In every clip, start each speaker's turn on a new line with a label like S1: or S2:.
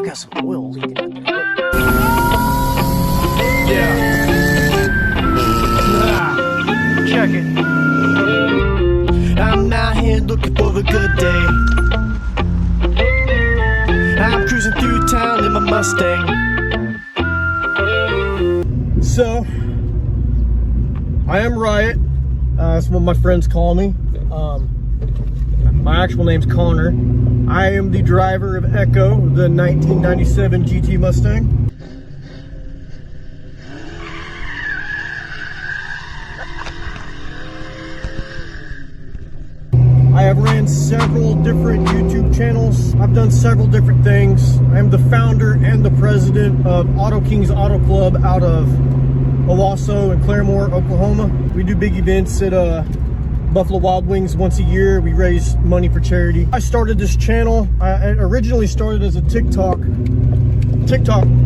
S1: got some oil leaking out there. Check it. I'm out here looking for a good day. I'm cruising through town in my Mustang.
S2: So, I am Riot. That's what my friends call me. My actual name's Connor. I am the driver of Echo, the 1997 GT Mustang. I have ran several different YouTube channels. I've done several different things. I am the founder and the president of Auto Kings Auto Club out of Owasso and Claremore, Oklahoma. We do big events at Buffalo Wild Wings once a year. We raise money for charity. I started this channel. I originally started as a TikTok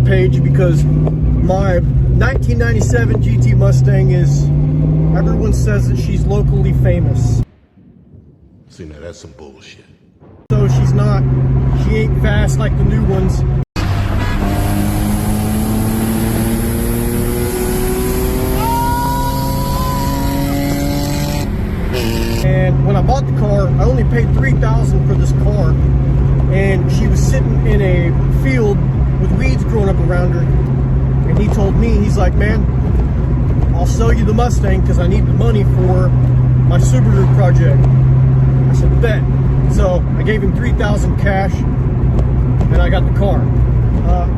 S2: page because my 1997 GT Mustang is, everyone says that she's locally famous.
S3: See, now that's some bullshit.
S2: So she ain't fast like the new ones. And when I bought the car, I only paid $3,000 for this car. And she was sitting in a field with weeds growing up around her. And he told me, he's like, man, I'll sell you the Mustang because I need the money for my Subaru project. I said, bet. So I gave him $3,000 cash and I got the car.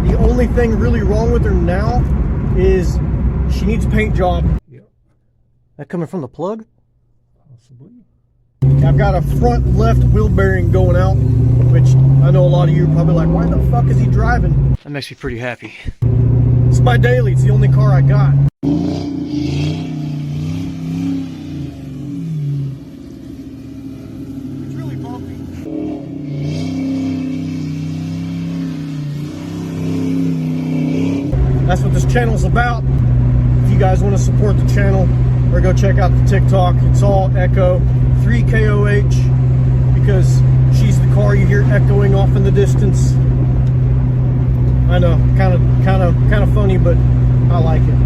S2: The only thing really wrong with her now is she needs a paint job.
S1: Yep. That coming from the plug? Possibly.
S2: I've got a front left wheel bearing going out, which I know a lot of you are probably like, why the fuck is he driving?
S1: That makes me pretty happy.
S2: It's my daily. It's the only car I got. That's what this channel's about. If you guys want to support the channel, or go check out the TikTok, it's all Echo 3KOH, because she's the car you hear echoing off in the distance. I know, kind of funny, but I like it.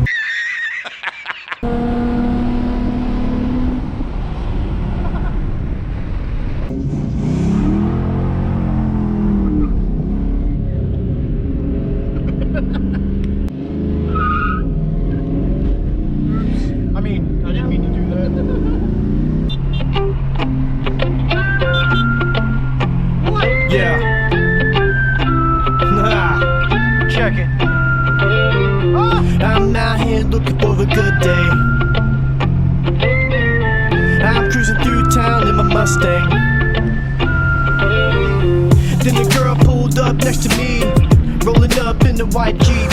S2: I mean, I didn't mean to do that. What? Yeah.
S1: Check it.
S4: I'm out here looking for a good day. I'm cruising through town in my Mustang. Then the girl pulled up next to me, rolling up in the white Jeep.